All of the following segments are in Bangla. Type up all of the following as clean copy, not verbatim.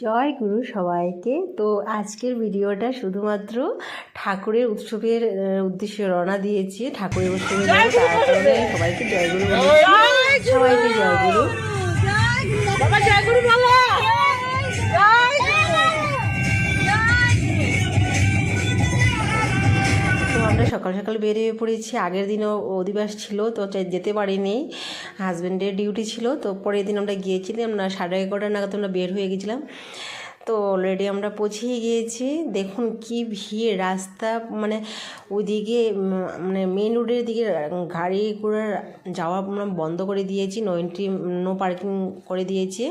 জয় গুরু সবাইকে। তো আজকের ভিডিওটা শুধুমাত্র ঠাকুরের উৎসবের উদ্দেশ্যে রওনা দিয়েছি। ঠাকুরের উৎসবে যাবো, তার কারণে সবাইকে জয় গুরু বলেছি। সবাইকে জয় গুরু। তো আমরা সকাল সকাল বেরিয়ে পড়েছি। আগের দিনও অধিবাস ছিল, তো যেতে পারিনি, হাজব্যান্ডের ডিউটি ছিল। তো পরের দিন আমরা গিয়েছিলাম, আমরা 11:30 নাগাদ আমরা বের হয়ে গেছিলাম। তো অলরেডি আমরা পৌঁছেই গিয়েছি। দেখুন কি ভিড় রাস্তা, মানে ওইদিকে মানে মেন রোডের দিকে গাড়ি ঘোড়া যাওয়া আমরা বন্ধ করে দিয়েছি, নো পার্কিং করে দিয়েছে।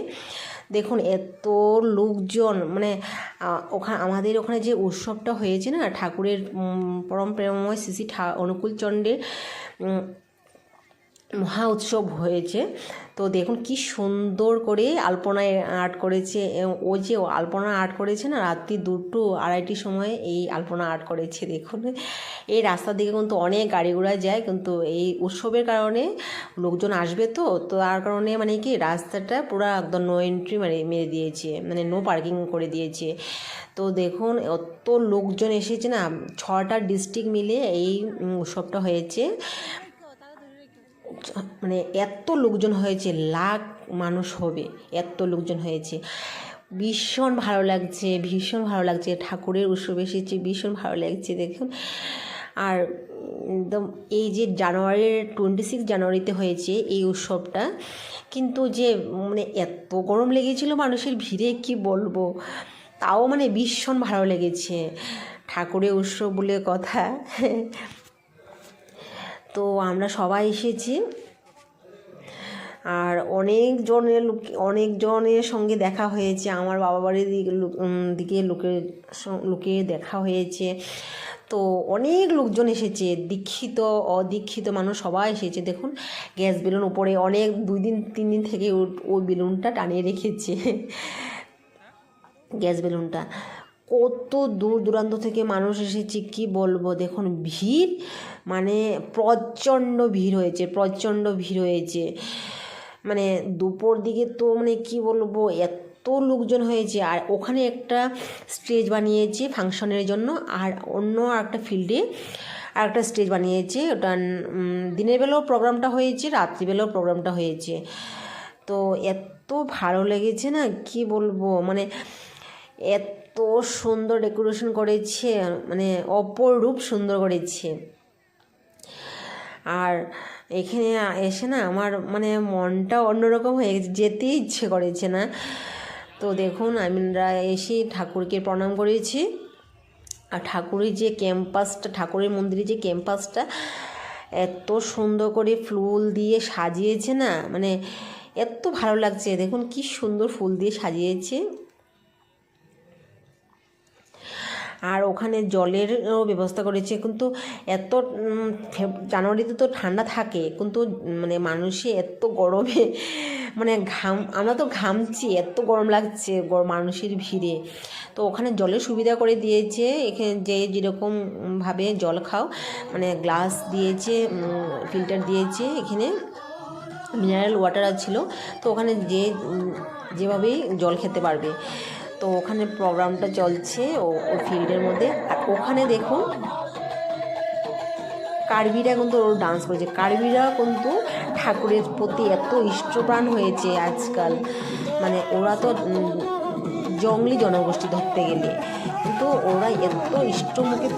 দেখুন এত লোকজন, মানে আমাদের ওখানে যে উৎসবটা হয়েছে না, ঠাকুরের পরম প্রেমময় শ্রী অনুকূলচন্দ্রের মহা উৎসব হয়েছে। তো দেখুন কি সুন্দর করে আলপনায় আর্ট করেছে। ও যে আলপনা আর্ট করেছে না, রাত্রি 2টো 2:30 সময়ে এই আলপনা আর্ট করেছে। দেখুন এই রাস্তার দিকে কিন্তু অনেক গাড়ি ঘোড়া যায়, কিন্তু এই উৎসবের কারণে লোকজন আসবে, তো তার কারণে মানে কি রাস্তাটা পুরো একদম নো এন্ট্রি মেরে দিয়েছে, মানে নো পার্কিং করে দিয়েছে। তো দেখুন অত লোকজন এসেছে না, 6টা ডিস্ট্রিক্ট মিলে এই উৎসবটা হয়েছে। মানে এত লোকজন হয়েছে, লাখ মানুষ হবে, এত লোকজন হয়েছে। ভীষণ ভালো লাগছে, ভীষণ ভালো লাগছে। ঠাকুরের উৎসব এসেছে, ভীষণ ভালো লাগছে। দেখুন আর একদম এই যে 26 জানুয়ারিতে হয়েছে এই উৎসবটা, কিন্তু যে মানে এত গরম লেগেছিল মানুষের ভিড়ে, কি বলবো, তাও মানে ভীষণ ভালো লেগেছে। ঠাকুরের উৎসব বলে কথা। তো আমরা সবাই এসেছি, আর অনেকজনের সঙ্গে দেখা হয়েছে। আমার বাবা বাড়ির দিকে লোকের দেখা হয়েছে। তো অনেক লোকজন এসেছে, দীক্ষিত অদীক্ষিত মানুষ সবাই এসেছে। দেখুন গ্যাস বেলুন উপরে অনেক 2-3 দিন থেকে ওই বেলুনটা টানিয়ে রেখেছে। গ্যাস বেলুনটা কত দূর দূরান্ত থেকে মানুষ এসেছে, কি বলবো। দেখুন ভিড়, মানে প্রচণ্ড ভিড় হয়েছে। মানে দুপুর দিকে তো মানে কি বলবো, এত লোকজন হয়েছে। আর ওখানে একটা স্টেজ বানিয়েছে ফাংশনের জন্য, আর অন্য একটা ফিল্ডে আর একটা স্টেজ বানিয়েছে। ওটা দিনের বেলাও প্রোগ্রামটা হয়েছে, রাত্রিবেলাও প্রোগ্রামটা হয়েছে। তো এত ভালো লেগেছে না, কি বলবো, মানে এত সুন্দর ডেকোরেশন করেছে, মানে অপরূপ সুন্দর করেছে। আর এখানে এসে না আমার মানে মনটা অন্যরকম হয়ে গেছে, যেতে ইচ্ছে করেছে না। তো দেখুন আমরা এসে ঠাকুরকে প্রণাম করেছি। আর ঠাকুরের মন্দিরের যে ক্যাম্পাসটা এত সুন্দর করে ফুল দিয়ে সাজিয়েছে না, মানে এত ভালো লাগছে। দেখুন কি সুন্দর ফুল দিয়ে সাজিয়েছে। আর ওখানে জলেরও ব্যবস্থা করেছে। কিন্তু এত জানুয়ারিতে তো ঠান্ডা থাকে, কিন্তু মানে মানুষে এত গরমে মানে আমরা তো ঘামছি, এত গরম লাগছে মানুষের ভিড়ে। তো ওখানে জলের সুবিধা করে দিয়েছে, এখানে যে যেরকমভাবে জল খাও, মানে গ্লাস দিয়েছে, ফিল্টার দিয়েছে। এখানে মিনারেল ওয়াটার ছিল, তো ওখানে যেভাবেই জল খেতে পারবে। তো ওখানে প্রোগ্রামটা চলছে ও ফিল্ডের মধ্যে। আর ওখানে দেখুন কার্বিরা কিন্তু ডান্স করেছে। কার্বিরা কিন্তু ঠাকুরের প্রতি এত ইষ্টপ্রাণ হয়েছে আজকাল, মানে ওরা তো জঙ্গলি জনগোষ্ঠী ধরতে গেলে, কিন্তু ওরা এত ইষ্টমুখী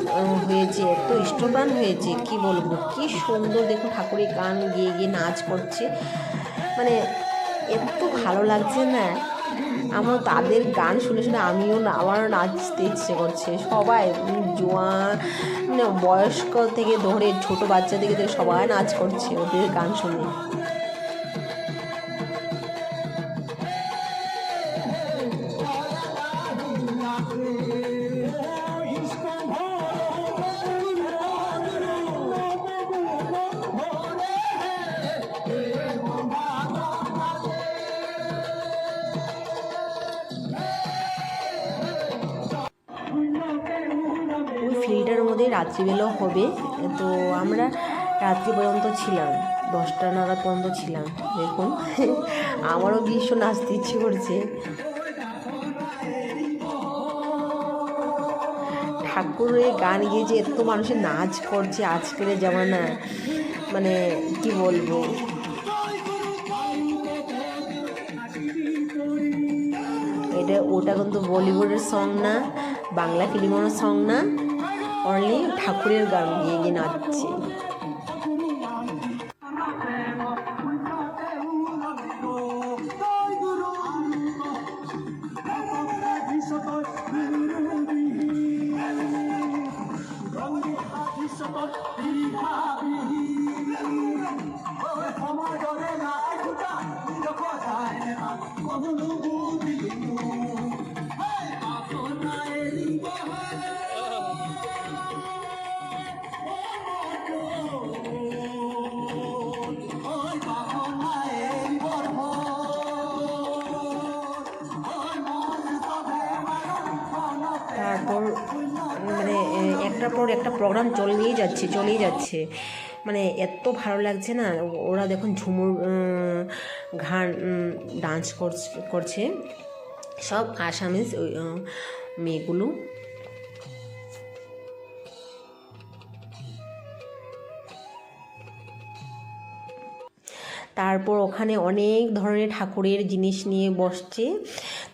হয়েছে, এত ইষ্টপ্রাণ হয়েছে, কি বলবো, কি সুন্দর। দেখুন ঠাকুরের গান গিয়ে গিয়ে নাচ করছে, মানে এত ভালো লাগছে না। আমার তাদের গান শুনে শুনে আমারও নাচতে ইচ্ছে করছে। সবাই জোয়ান, মানে বয়স্ক থেকে ধরে ছোট বাচ্চা থেকে সবাই নাচ করছে ওদের গান শুনে। ওই ফিল্ডের মধ্যে রাত্রিবেলাও হবে। তো আমরা রাত্রি পর্যন্ত ছিলাম, 10টা নাগাদ পর্যন্ত ছিলাম। দেখুন আমারও ভীষণ নাচতে ইচ্ছে করছে। ঠাকুরের গান গিয়ে যে এত মানুষের নাচ করছে আজকের জামানা, মানে কি বলবো। ওটা কিন্তু বলিউডের সং না, বাংলা ফিল্মের সং না, অনলি ঠাকুরের গান গিয়ে গিয়ে নাচছে। তারপর মানে একটার পর একটা প্রোগ্রাম চলেই যাচ্ছে, মানে এত ভালো লাগছে না। ওরা দেখুন ঝুমুর গান ডান্স করছে সব আসামিজ মেয়েগুলো। তারপর ওখানে অনেক ধরনের ঠাকুরের জিনিস নিয়ে বসছে।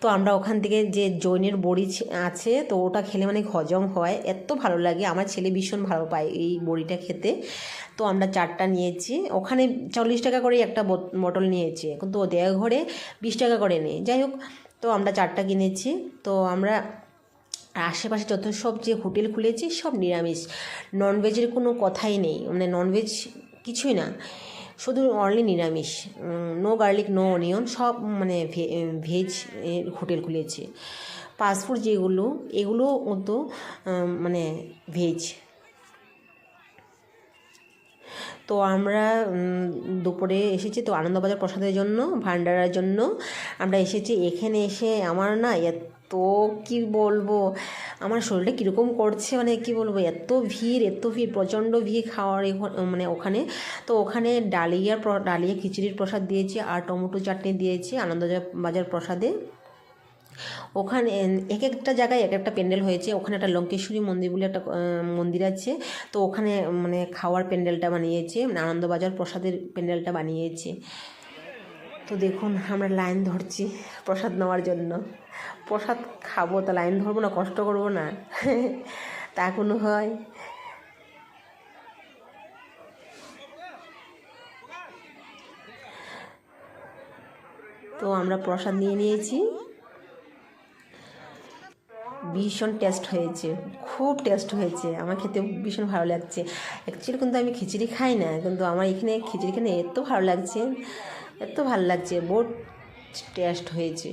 তো আমরা ওখান থেকে যে জৈনের বড়ি আছে, তো ওটা খেলে মানে হজম হয়, এত ভালো লাগে। আমার ছেলে ভীষণ ভালো পায় এই বড়িটা খেতে। তো আমরা 4টা নিয়েছি। ওখানে 40 টাকা করে একটা বোতল নিয়েছি, কিন্তু ও দেওঘরে 20 টাকা করে নেই। যাই হোক, তো আমরা 4টা কিনেছি। তো আমরা আশেপাশে যত সব যে হোটেল খুলেছি সব নিরামিষ, ননভেজের কোনো কথাই নেই, মানে ননভেজ কিছুই না, শুধু অনলি নিরামিষ, নো গার্লিক নো অনিয়ন, সব মানে ভেজ হোটেল খুলেছে। ফাস্টফুড যেগুলো এগুলো তো মানে ভেজ। তো আমরা দুপুরে এসেছি তো আনন্দবাজার প্রসাদের জন্য, ভান্ডারার জন্য আমরা এসেছি। এখানে এসে আমার না এত কি বলবো, আমার শরীরটা কীরকম করছে, মানে কি বলবো, এত ভিড় প্রচণ্ড ভিড় খাওয়ার মানে ওখানে। তো ওখানে ডালিয়া খিচুড়ির প্রসাদ দিয়েছে আর টমেটো চাটনি দিয়েছে আনন্দবাজার প্রসাদে। ওখানে এক একটা জায়গায় এক একটা প্যান্ডেল হয়েছে। ওখানে একটা লঙ্কেশ্বরী মন্দির বলে একটা মন্দির আছে, তো ওখানে মানে খাওয়ার প্যান্ডেলটা বানিয়েছে, মানে আনন্দবাজার প্রসাদের প্যান্ডেলটা বানিয়েছে। তো দেখুন আমরা লাইন ধরছি প্রসাদ নেওয়ার জন্য। প্রসাদ খাবো তা লাইন ধরবো না, কষ্ট করবো না? তা কোনো হয়? তো আমরা প্রসাদ নিয়েছি, ভীষণ টেস্ট হয়েছে, খুব টেস্ট হয়েছে, আমার খেতে ভীষণ ভালো লাগছে। অ্যাকচুয়ালি কিন্তু আমি খিচুড়ি খাই না, কিন্তু আমার এখানে খিচুড়ি খেতে এত ভালো লাগছে, বহুত টেস্ট হয়েছে।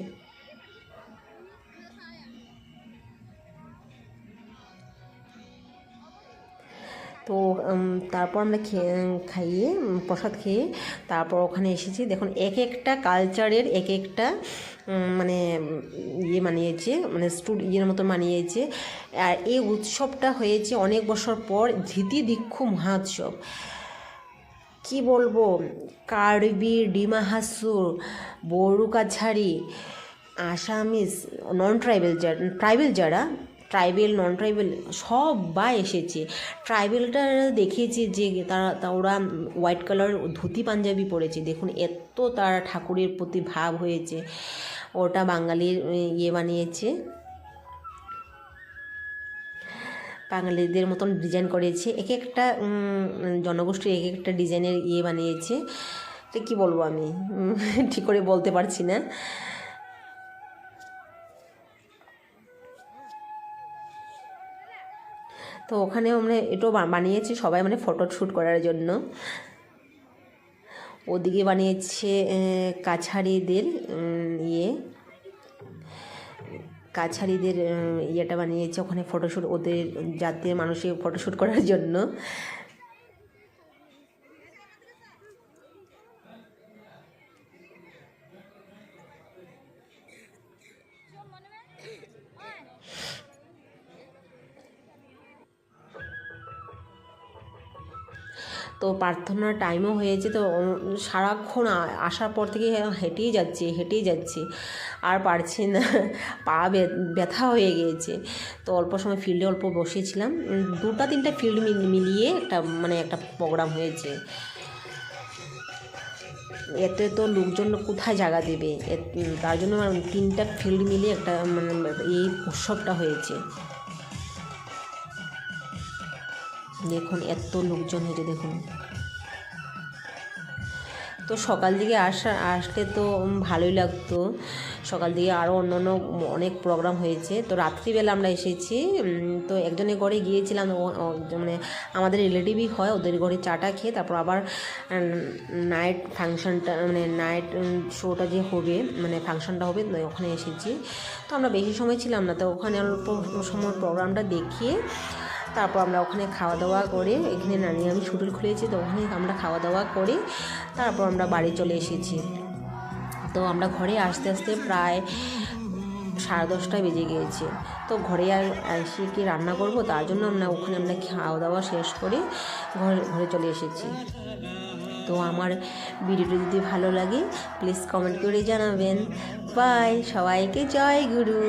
তো তারপর আমরা প্রসাদ খেয়ে তারপর ওখানে এসেছি। দেখুন এক একটা কালচারের এক একটা মানে বানিয়েছে, মানে ইয়ের মতো বানিয়েছে। আর এই উৎসবটা হয়েছে অনেক বছর পর, ধৃতি দীক্ষু মহোৎসব। কি বলবো, কার্বি, ডিমা হাসুর, বড়ু কাছারি, আসামিস, ট্রাইবেল নন ট্রাইবেল সবাই এসেছে। ট্রাইবেলটা দেখেছি যে ওরা হোয়াইট কালার ধুতি পাঞ্জাবি পরেছে, দেখুন এত তারা ঠাকুরের প্রতি ভাব হয়েছে। ওটা বাঙালির বানিয়েছে, বাঙালিদের মতন ডিজাইন করেছে। এক একটা জনগোষ্ঠীর এক একটা ডিজাইনের বানিয়েছে। তো কী বলবো, আমি ঠিক করে বলতে পারছি না। তো ওখানে আমরা এটাও বানিয়েছি সবাই, মানে ফটো শ্যুট করার জন্য। ওদিকে বানিয়েছে কাছারিদের ইয়েটা বানিয়েছে ওখানে ফটোশ্যুট, ওদের জাতীয় মানুষের ফটোশ্যুট করার জন্য। তো প্রার্থনার টাইমও হয়েছে, তো সারাক্ষণ আসার পর থেকে হেঁটেই যাচ্ছি। আর পারছি না, পা ব্যথা হয়ে গিয়েছে। তো অল্প সময় ফিল্ডে অল্প বসেছিলাম, 2-3টা ফিল্ড মিলিয়ে একটা প্রোগ্রাম হয়েছে। এতে তো লোকজন কোথায় জায়গা দেবে, তার জন্য 3টা ফিল্ড মিলিয়ে একটা এই উৎসবটা হয়েছে। দেখুন এত লোকজন হয়েছে দেখুন। তো সকাল দিকে আসলে তো ভালোই লাগতো, সকাল দিকে আরও অন্য অনেক প্রোগ্রাম হয়েছে। তো রাত্রিবেলা আমরা এসেছি, তো একজনের ঘরে গিয়েছিলাম, আমাদের রিলেটিভই হয়, ওদের ঘরে চাটা খেয়ে তারপর আবার নাইট ফাংশনটা নাইট শোটা যে হবে ফাংশনটা হবে ওখানে এসেছি। তো আমরা বেশি সময় ছিলাম না, তো ওখানে অল্প সময় প্রোগ্রামটা দেখিয়ে তারপর আমরা ওখানে খাওয়া দাওয়া করে, এখানে আমি শুটিং খুলেছি, তো ওখানে আমরা খাওয়া দাওয়া করে তারপর আমরা বাড়ি চলে এসেছি। তো আমরা ঘরে আসতে আসতে প্রায় 10:30 বেজে গিয়েছে। তো ঘরে এসে কি রান্না করব, তার জন্য ওখানে আমরা খাওয়া দাওয়া শেষ করে ঘরে চলে এসেছি। তো আমার ভিডিওটি যদি ভালো লাগে প্লিজ কমেন্ট করে জানাবেন। বাই, সবাইকে জয় গুরু।